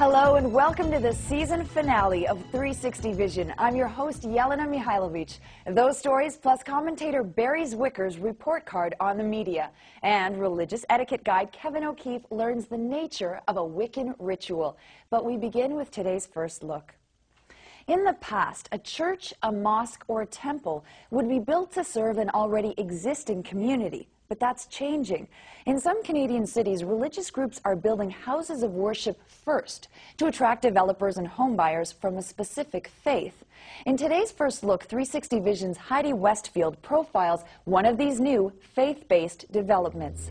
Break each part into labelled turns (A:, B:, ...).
A: Hello and welcome to the season finale of 360 Vision. I'm your host, Yelena Mihailovic. Those stories plus commentator Barry Zwicker's report card on the media. And religious etiquette guide Kevin O'Keefe learns the nature of a Wiccan ritual. But we begin with today's first look. In the past, a church, a mosque, or a temple would be built to serve an already existing community. But that's changing. In some Canadian cities, religious groups are building houses of worship first to attract developers and homebuyers from a specific faith. In today's first look, 360 Vision's Heidi Westfield profiles one of these new faith-based developments.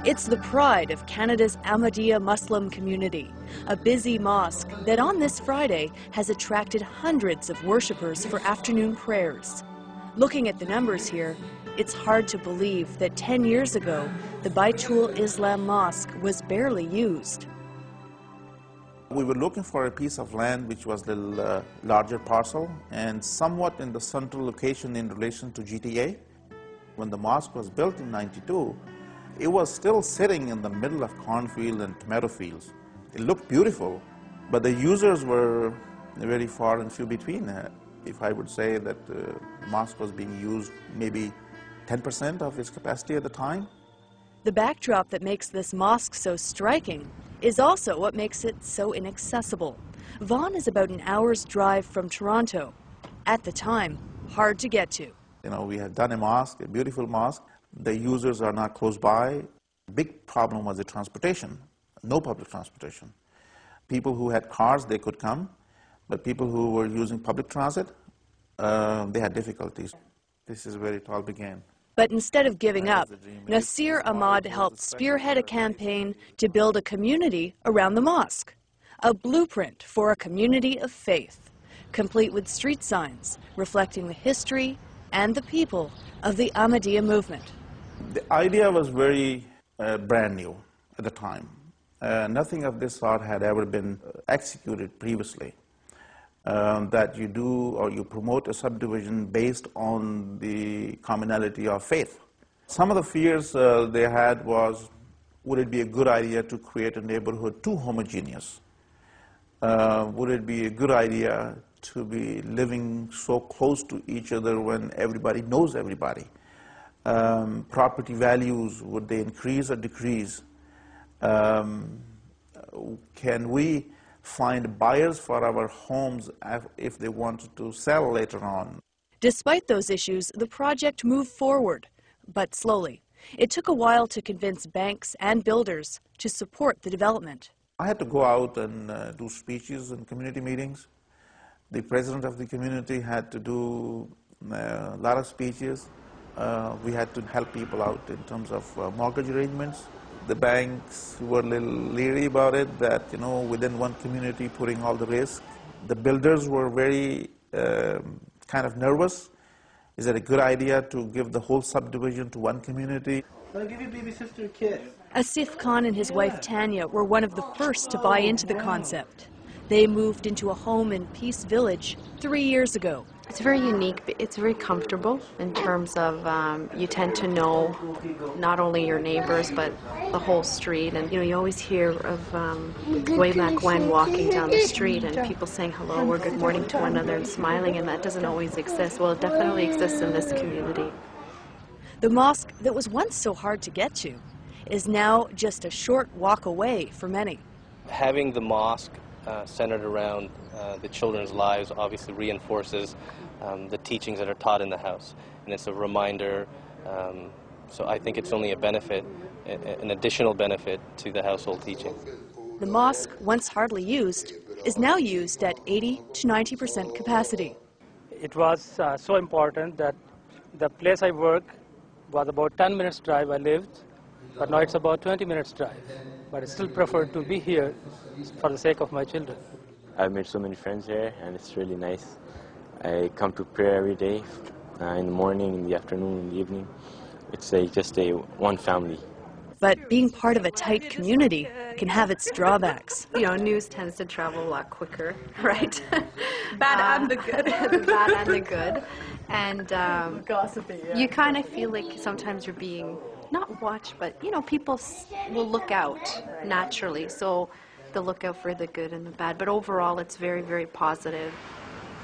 B: It's the pride of Canada's Ahmadiyya Muslim community, a busy mosque that on this Friday has attracted hundreds of worshippers for afternoon prayers. Looking at the numbers here, it's hard to believe that 10 years ago, the Baitul Islam Mosque was barely used.
C: We were looking for a piece of land which was a little larger parcel and somewhat in the central location in relation to GTA. When the mosque was built in '92, it was still sitting in the middle of cornfield and tomato fields. It looked beautiful, but the users were very far and few between. If I would say that the mosque was being used maybe 10% of its capacity at the time.
B: The backdrop that makes this mosque so striking is also what makes it so inaccessible. Vaughan is about an hour's drive from Toronto. At the time, hard to get to.
C: You know, we had done a mosque, a beautiful mosque. The users are not close by. Big problem was the transportation, no public transportation. People who had cars, they could come, but people who were using public transit, they had difficulties. This is where it all began.
B: But instead of giving up, Nasir Ahmad helped spearhead a campaign to build a community around the mosque, a blueprint for a community of faith, complete with street signs reflecting the history and the people of the Ahmadiyya movement.
C: The idea was very brand new at the time. Nothing of this sort had ever been executed previously. That you do or you promote a subdivision based on the commonality of faith. Some of the fears they had was, would it be a good idea to create a neighborhood too homogeneous? Would it be a good idea to be living so close to each other when everybody knows everybody? Property values, would they increase or decrease? Can we find buyers for our homes if they wanted to sell later on?
B: Despite those issues, the project moved forward, but slowly. It took a while to convince banks and builders to support the development.
C: I had to go out and do speeches in community meetings. The president of the community had to do a lot of speeches. We had to help people out in terms of mortgage arrangements. The banks were a little leery about it, that, you know, within one community putting all the risk. The builders were very kind of nervous. Is it a good idea to give the whole subdivision to one community?
D: I'll give your baby sister a kiss.
B: Asif Khan and his wife Tanya were one of the first to buy into the concept. They moved into a home in Peace Village 3 years ago.
E: It's very unique. It's very comfortable in terms of you tend to know not only your neighbors but the whole street. And you know, you always hear of way back when walking down the street and people saying hello or good morning to one another and smiling, and that doesn't always exist. Well, it definitely exists in this community.
B: The mosque that was once so hard to get to is now just a short walk away for many.
F: Having the mosque centered around the children's lives obviously reinforces the teachings that are taught in the house, and it's a reminder, so I think it's only a benefit, an additional benefit to the household teaching.
B: The mosque, once hardly used, is now used at 80 to 90% capacity.
G: It was so important that the place I work was about 10 minutes drive I lived, but now it's about 20 minutes drive. But I still prefer to be here for the sake of my children.
H: I've made so many friends here, and it's really nice. I come to prayer every day, in the morning, in the afternoon, in the evening. It's just one family.
B: But being part of a tight community can have its drawbacks.
E: You know, news tends to travel a lot quicker, right?
I: Bad and the good.
E: The bad and the good. And
I: Gossipy, yeah.
E: you kind of feel like sometimes you're being, not watched, but, you know, people will look out naturally. So they'll look out for the good and the bad. But overall, it's very, very positive.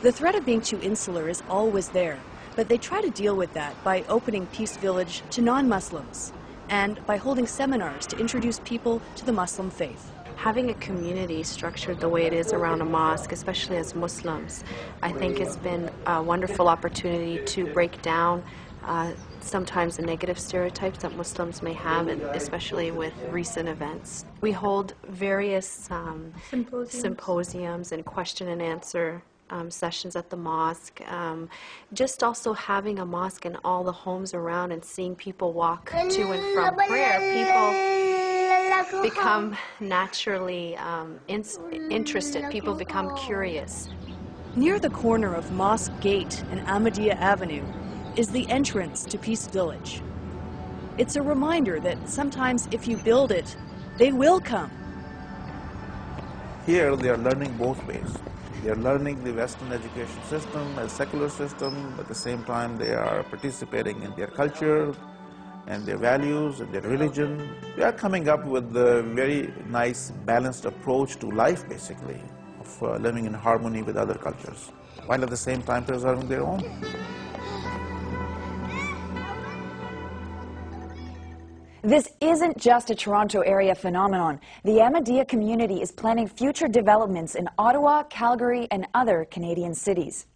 B: The threat of being too insular is always there, but they try to deal with that by opening Peace Village to non-Muslims and by holding seminars to introduce people to the Muslim faith.
E: Having a community structured the way it is around a mosque, especially as Muslims, I think has been a wonderful opportunity to break down sometimes the negative stereotypes that Muslims may have, and especially with recent events. We hold various symposiums and question and answer sessions at the mosque. Just also having a mosque in all the homes around and seeing people walk to and from prayer, people become naturally interested. People become curious.
B: Near the corner of Mosque Gate and Ahmadiyya Avenue is the entrance to Peace Village. It's a reminder that sometimes if you build it, they will come.
C: Here they are learning both ways. They are learning the Western education system as secular system, but at the same time they are participating in their culture and their values and their religion. They are coming up with a very nice balanced approach to life, basically, of living in harmony with other cultures, while at the same time preserving their own.
A: This isn't just a Toronto area phenomenon. The Ahmadiyya community is planning future developments in Ottawa, Calgary, and other Canadian cities.